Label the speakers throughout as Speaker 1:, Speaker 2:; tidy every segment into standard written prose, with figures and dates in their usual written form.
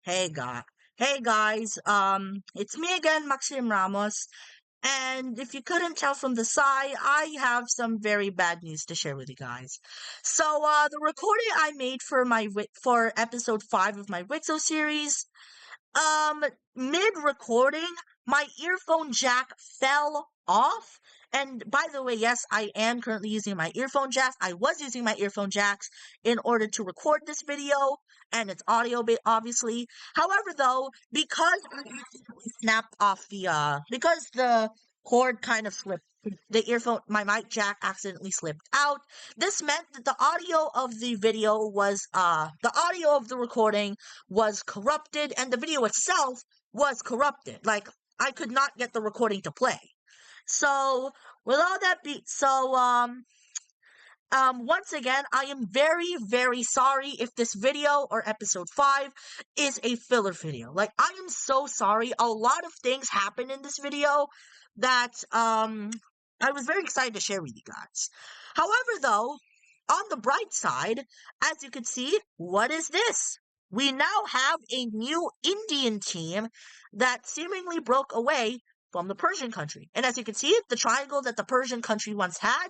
Speaker 1: Hey guy, hey guys, it's me again, Maxim Ramos, and if you couldn't tell from the sigh, I have some very bad news to share with you guys. So, the recording I made for for episode 5 of my WICSO series, um, mid recording, my earphone jack fell off. And by the way, yes, I am currently using my earphone jacks. I was using my earphone jacks in order to record this video, and it's audio, obviously. However, though, because I accidentally snapped off because the cord kind of slipped, my mic jack accidentally slipped out. This meant that the audio of the recording was corrupted, and the video itself was corrupted. Like, I could not get the recording to play. So, with all that once again, I am very, very sorry if this video or episode 5 is a filler video. Like, I am so sorry. A lot of things happened in this video that, I was very excited to share with you guys. However, though, on the bright side, as you can see, what is this? We now have a new Indian team that seemingly broke away from the Persian country. And as you can see, the triangle that the Persian country once had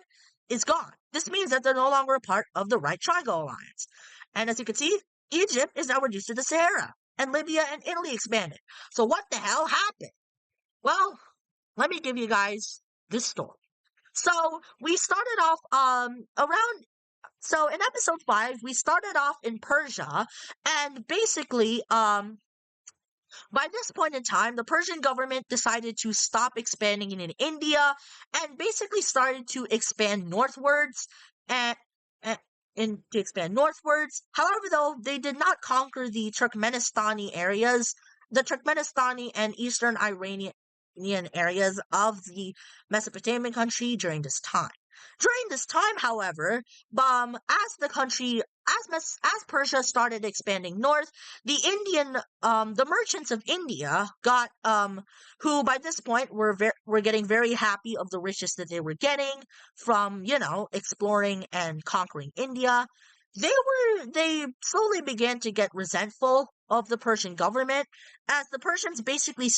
Speaker 1: is gone. This means that they're no longer a part of the Right Triangle Alliance. And as you can see, Egypt is now reduced to the Sahara, and Libya and Italy expanded. So what the hell happened? Well, let me give you guys this story. So we started off in episode 5, we started off in Persia, and basically, by this point in time, the Persian government decided to stop expanding in India and basically started to expand northwards to expand northwards. However, though, they did not conquer the Turkmenistani areas, the Turkmenistani and Eastern Iranian areas of the Mesopotamian country during this time. During this time, however, as Persia started expanding north, the merchants of India who by this point were getting very happy of the riches that they were getting from, exploring and conquering India. They slowly began to get resentful of the Persian government as the Persians basically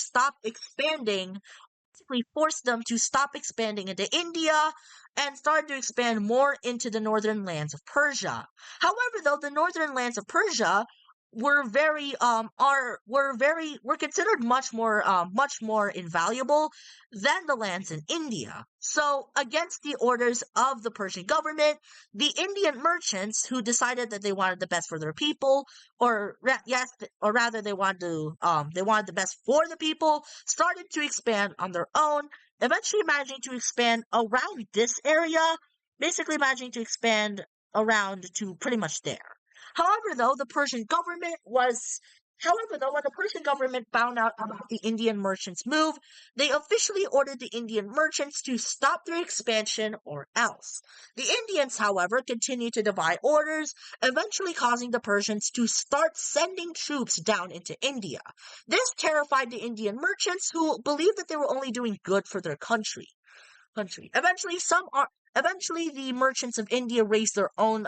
Speaker 1: forced them to stop expanding into India and started to expand more into the northern lands of Persia. However, though, the northern lands of Persia were considered much more invaluable than the lands in India. So, against the orders of the Persian government, the Indian merchants who decided that they wanted the best for their people, or rather they wanted the best for the people, started to expand on their own, eventually managing to expand around this area, basically managing to expand around to pretty much there. However, though, when the Persian government found out about the Indian merchants' move, they officially ordered the Indian merchants to stop their expansion or else. The Indians, however, continued to defy orders, eventually causing the Persians to start sending troops down into India. This terrified the Indian merchants, who believed that they were only doing good for their country. Eventually, the merchants of India raised their own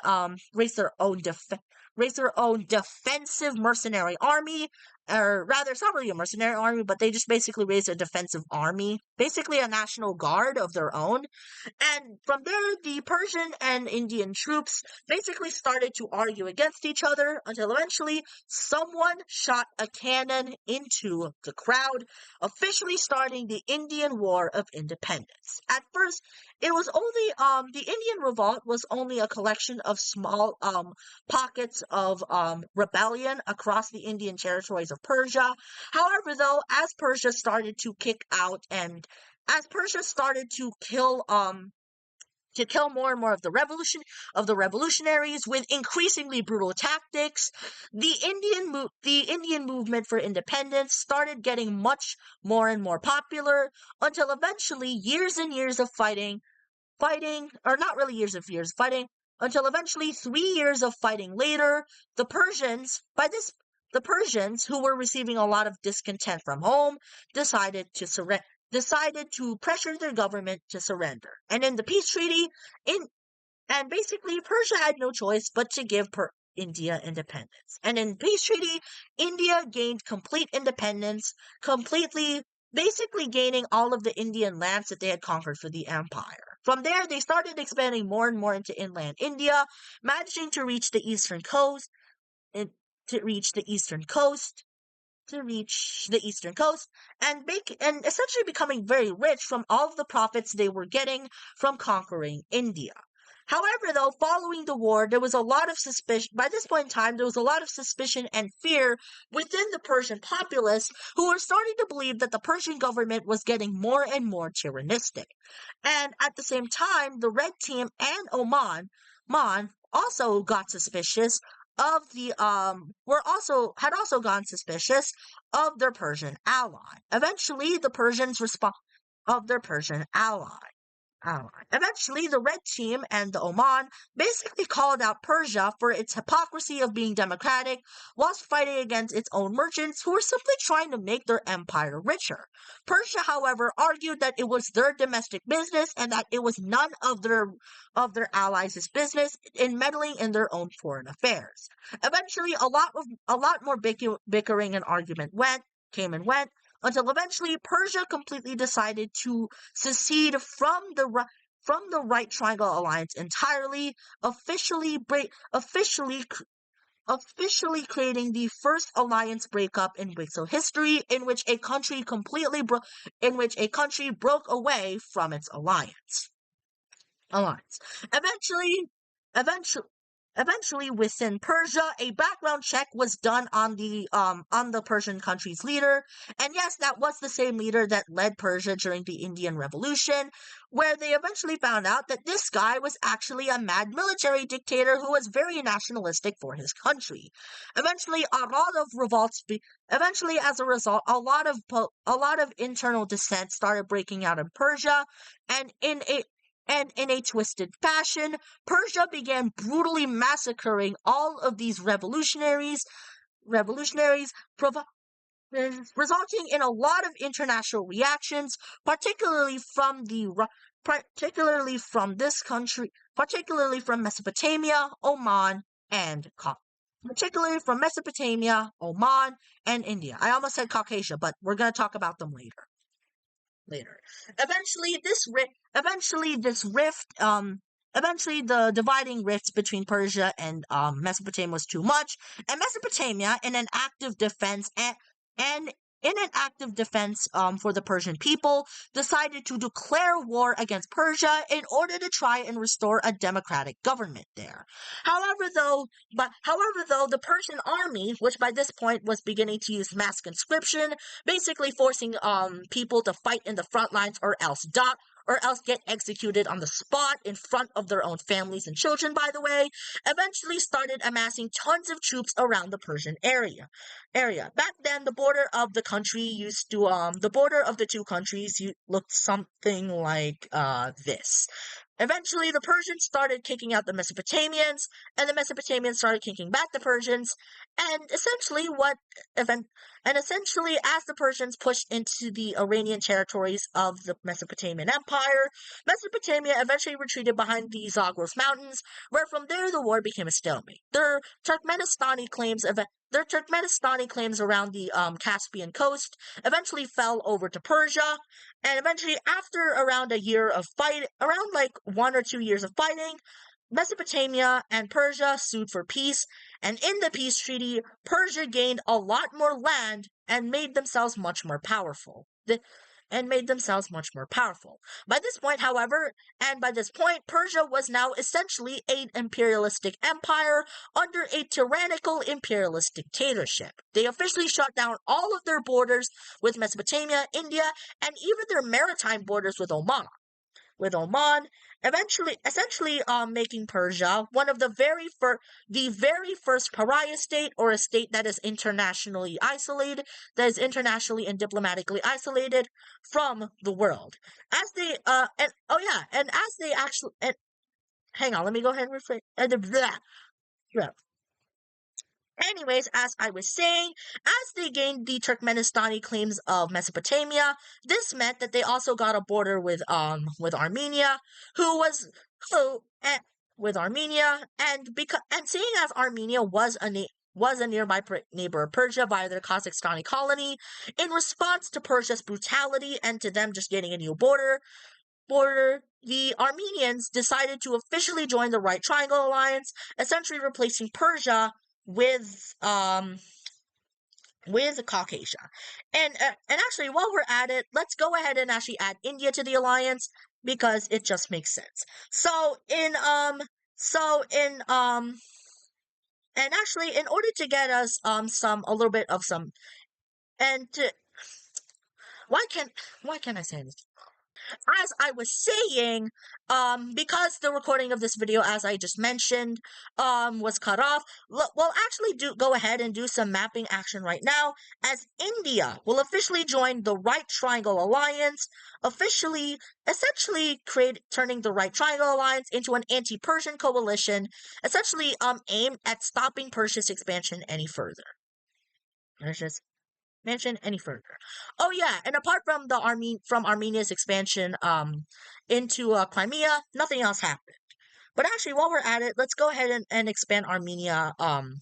Speaker 1: defensive mercenary army, or rather, it's not really a mercenary army, but they just basically raised a defensive army, basically a national guard of their own. And from there, the Persian and Indian troops basically started to argue against each other until eventually someone shot a cannon into the crowd, officially starting the Indian War of Independence. At first, it was only, the Indian Revolt was only a collection of small, pockets of, rebellion across the Indian territories of Persia. However, though, as Persia started to kill more and more of the revolutionaries with increasingly brutal tactics, the Indian movement for independence started getting much more and more popular until eventually years and years of fighting, or not really years of fighting, until eventually 3 years of fighting later, the Persians, who were receiving a lot of discontent from home, decided to pressure their government to surrender. And in the peace treaty, basically Persia had no choice but to give India independence. And in peace treaty, India gained complete independence, completely, basically gaining all of the Indian lands that they had conquered for the empire. From there, they started expanding more and more into inland India, managing to reach the eastern coast, and to reach the eastern coast, and essentially becoming very rich from all of the profits they were getting from conquering India. However, though, following the war, there was a lot of suspicion. By this point in time, there was a lot of suspicion and fear within the Persian populace who were starting to believe that the Persian government was getting more and more tyrannistic. And at the same time, the Red Team and Oman also got suspicious of the had also gone suspicious of their Persian ally. Eventually, the Persians respond of their Persian ally. Eventually, the Red Team and the Oman basically called out Persia for its hypocrisy of being democratic whilst fighting against its own merchants who were simply trying to make their empire richer. Persia, however, argued that it was their domestic business and that it was none of their allies' business in meddling in their own foreign affairs. Eventually, a lot more bickering and argument came and went, until eventually Persia completely decided to secede from the Right Triangle Alliance entirely, officially creating the first alliance breakup in WICSO history, in which a country broke away from its alliance. Eventually, eventually, Eventually, within Persia, a background check was done on the Persian country's leader, and yes, that was the same leader that led Persia during the Indian Revolution, where they eventually found out that this guy was actually a mad military dictator who was very nationalistic for his country. Eventually, a lot of revolts. Eventually, as a result, a lot of internal dissent started breaking out in Persia, and in a twisted fashion, Persia began brutally massacring all of these revolutionaries, resulting in a lot of international reactions, particularly from this country, particularly from Mesopotamia, Oman, and India. I almost said Caucasia, but we're going to talk about them later. Eventually the dividing rift between Persia and Mesopotamia was too much, and Mesopotamia, in an active defense for the Persian people, decided to declare war against Persia in order to try and restore a democratic government there. However, though, the Persian army, which by this point was beginning to use mass conscription, basically forcing people to fight in the front lines or else get executed on the spot in front of their own families and children, by the way, eventually started amassing tons of troops around the Persian area. Back then, the border of the two countries looked something like this. Eventually, the Persians started kicking out the Mesopotamians, and the Mesopotamians started kicking back the Persians, and essentially, as the Persians pushed into the Iranian territories of the Mesopotamian Empire, Mesopotamia eventually retreated behind the Zagros Mountains, where from there the war became a stalemate. Their Turkmenistani claims around the Caspian coast eventually fell over to Persia, and eventually, after around 1 or 2 years of fighting, Mesopotamia and Persia sued for peace, and in the peace treaty, Persia gained a lot more land and made themselves much more powerful. By this point, Persia was now essentially an imperialistic empire under a tyrannical imperialist dictatorship. They officially shut down all of their borders with Mesopotamia, India, and even their maritime borders with Oman. Essentially making Persia one of the very first pariah state, or a state that is internationally and diplomatically isolated from the world. Hang on, let me go ahead and rephrase. Anyways, as I was saying, as they gained the Turkmenistani claims of Mesopotamia, this meant that they also got a border with Armenia, who with Armenia, and seeing as Armenia was a nearby neighbor of Persia via their Kazakhstani colony, in response to Persia's brutality and to them just getting a new border, the Armenians decided to officially join the Right Triangle Alliance, essentially replacing Persia with Caucasia. And actually, while we're at it, let's go ahead and actually add India to the alliance because it just makes sense. And actually, in order to get us a little bit of some, and to, why can't I say this? As I was saying, because the recording of this video, as I just mentioned, was cut off, we'll actually go ahead and do some mapping action right now, as India will officially join the Right Triangle Alliance, essentially turning the Right Triangle Alliance into an anti-Persian coalition, essentially aimed at stopping Persia's expansion any further. Any further. Oh yeah, and apart from Armenia's expansion into Crimea, nothing else happened. But actually, while we're at it, let's go ahead and expand Armenia.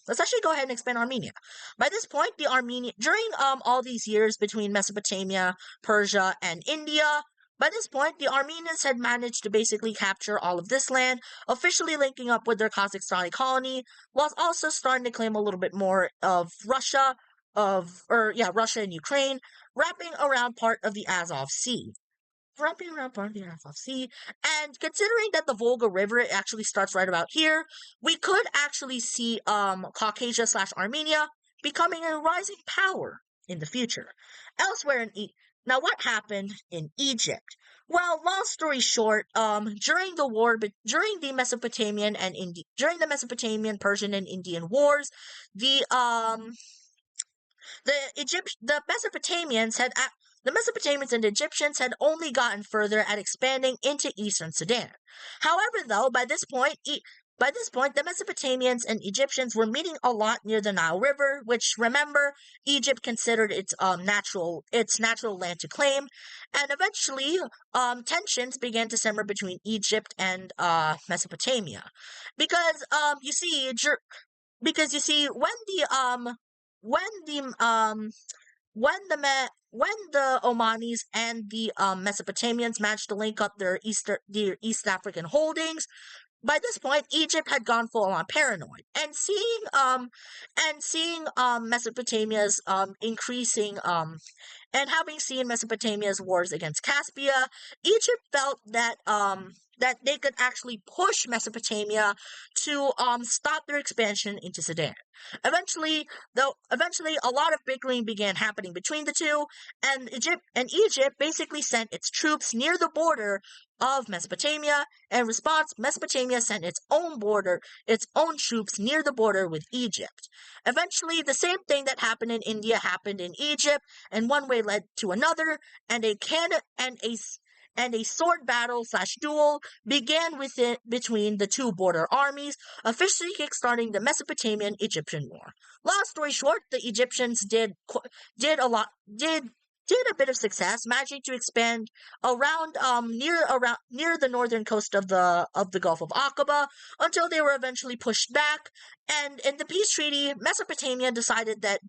Speaker 1: Let's actually go ahead and expand Armenia. By this point, during all these years between Mesopotamia, Persia, and India, by this point, the Armenians had managed to basically capture all of this land, officially linking up with their Kazakhstani colony, whilst also starting to claim a little bit more of Russia, Russia and Ukraine, wrapping around part of the Azov Sea. And considering that the Volga River actually starts right about here, we could actually see Caucasia / Armenia becoming a rising power in the future. Now, what happened in Egypt? Well, long story short, during the Mesopotamian, Persian, and Indian wars, the Mesopotamians and Egyptians had only gotten further at expanding into eastern Sudan. However, though, by this point, the Mesopotamians and Egyptians were meeting a lot near the Nile River, which, remember, Egypt considered its natural land to claim, and eventually, tensions began to simmer between Egypt and Mesopotamia, because you see, when the Omanis and the Mesopotamians managed to link up their East African holdings, by this point Egypt had gone full on paranoid, and seeing Mesopotamia's increasing and having seen Mesopotamia's wars against Caspia, Egypt felt that they could actually push Mesopotamia to stop their expansion into Sudan. Eventually, a lot of bickering began happening between the two, and Egypt basically sent its troops near the border of Mesopotamia. In response, Mesopotamia sent its own troops near the border with Egypt. Eventually, the same thing that happened in India happened in Egypt, and one way led to another, and a sword battle / duel began between the two border armies, officially kickstarting the Mesopotamian-Egyptian War. Long story short, the Egyptians did a bit of success, managing to expand around near the northern coast of the Gulf of Aqaba, until they were eventually pushed back. And in the peace treaty, Mesopotamia decided that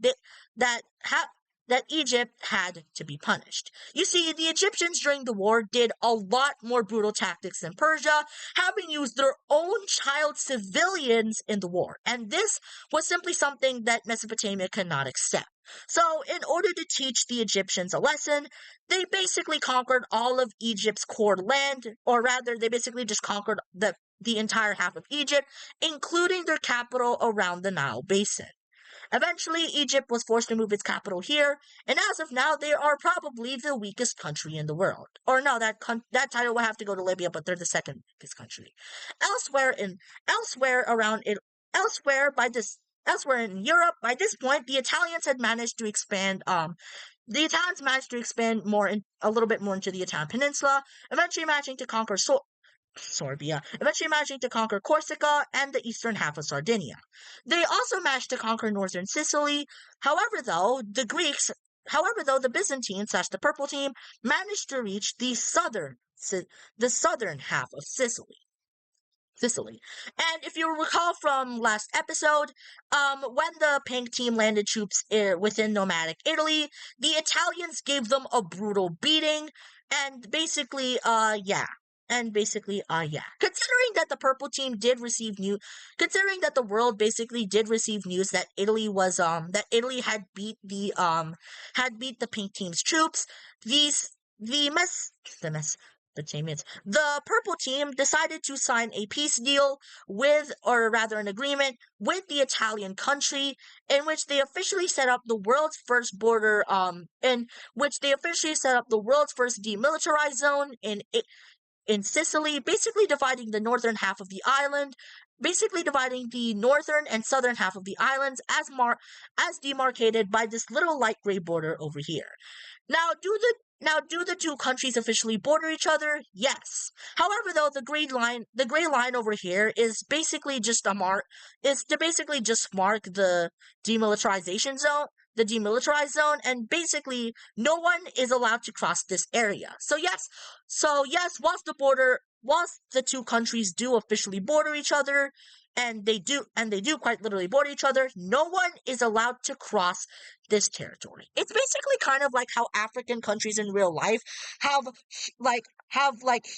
Speaker 1: Egypt had to be punished. You see, the Egyptians during the war did a lot more brutal tactics than Persia, having used their own child civilians in the war, and this was simply something that Mesopotamia could not accept. So, in order to teach the Egyptians a lesson, they basically conquered all of Egypt's core land, or rather, they basically just conquered the entire half of Egypt, including their capital around the Nile Basin. Eventually, Egypt was forced to move its capital here, and as of now, they are probably the weakest country in the world. Or no, that title will have to go to Libya, but they're the second weakest country. Elsewhere in Europe, by this point, the Italians managed to expand a little bit more into the Italian peninsula, eventually managing to conquer Sorbia, eventually managing to conquer Corsica and the eastern half of Sardinia. They also managed to conquer northern Sicily. However, though, the Byzantines / the Purple Team managed to reach the southern half of Sicily. Sicily. And if you recall from last episode, when the pink team landed troops within nomadic Italy, the Italians gave them a brutal beating, and basically, yeah. Considering that the purple team did receive considering that the world basically did receive news that that Italy had beat the pink team's troops, these, the mess, the mess, the purple team decided to sign a peace deal with, or rather an agreement with the Italian country, in which they officially set up the world's first demilitarized zone in Sicily, basically dividing the northern half of the island, basically dividing the northern and southern half of the islands as demarcated by this little light gray border over here. Do the two countries officially border each other? Yes. However, though, the gray line over here is basically just is to basically just mark the demilitarization zone, the demilitarized zone, and basically no one is allowed to cross this area. So yes, whilst the two countries do officially border each other, and they do quite literally border each other, no one is allowed to cross this territory. It's basically kind of like how African countries in real life have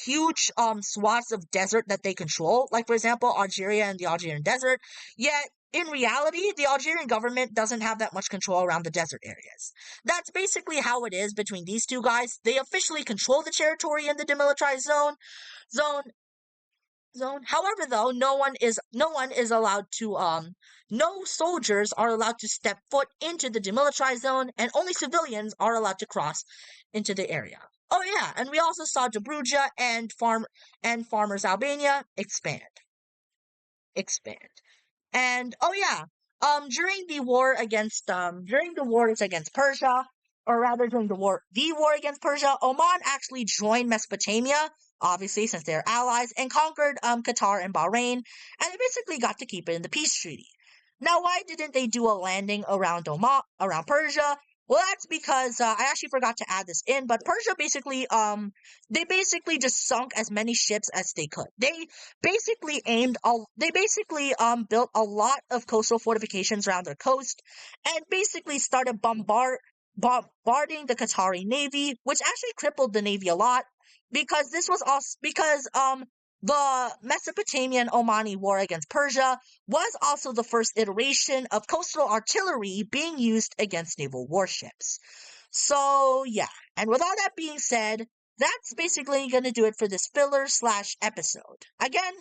Speaker 1: huge swaths of desert that they control, like for example Algeria and the Algerian desert, yet in reality the Algerian government doesn't have that much control around the desert areas. That's basically how it is between these two guys. They officially control the territory in the demilitarized zone. However, though, no one is allowed to no soldiers are allowed to step foot into the demilitarized zone, and only civilians are allowed to cross into the area. Oh yeah, and we also saw Dobruja and Farmers Albania expand. And oh yeah, during the wars against Persia, or rather during the war against Persia, Oman actually joined Mesopotamia, obviously since they're allies, and conquered Qatar and Bahrain, and they basically got to keep it in the peace treaty. Now, why didn't they do a landing around Persia? Well, that's because I actually forgot to add this in, but Persia they basically just sunk as many ships as they could. They basically built a lot of coastal fortifications around their coast, and basically started bombarding the Qatari navy, which actually crippled the navy a lot, because the Mesopotamian Omani war against Persia was also the first iteration of coastal artillery being used against naval warships. So yeah, and with all that being said, that's basically going to do it for this filler/episode. Again,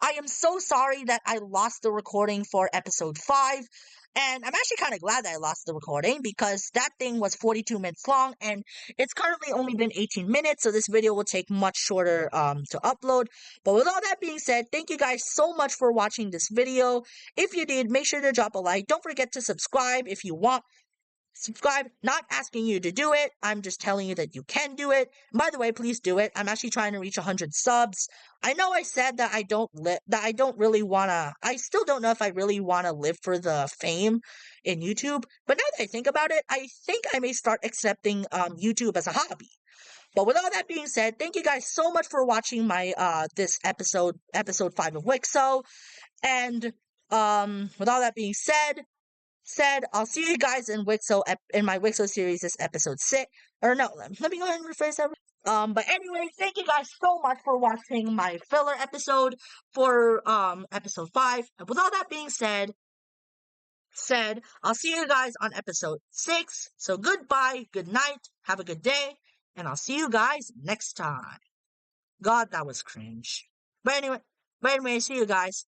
Speaker 1: I am so sorry that I lost the recording for episode 5, and I'm actually kind of glad that I lost the recording, because that thing was 42 minutes long, and it's currently only been 18 minutes, so this video will take much shorter to upload. But with all that being said, thank you guys so much for watching this video. If you did, make sure to drop a like. Don't forget to subscribe if you want. Subscribe, not asking you to do it. I'm just telling you that you can do it. And by the way, please do it. I'm actually trying to reach 100 subs. I know I said that I still don't know if I really want to live for the fame in YouTube. But now that I think about it, I think I may start accepting YouTube as a hobby. But with all that being said, thank you guys so much for watching my this episode 5 of WICSO. And with all that being said, I'll see you guys in in my WICSO series. This episode 6, or no, let me go ahead and rephrase that. But anyway, thank you guys so much for watching my filler episode for episode 5. And with all that being said, I'll see you guys on episode 6. So goodbye, good night, have a good day, and I'll see you guys next time. God, that was cringe. But anyway, see you guys.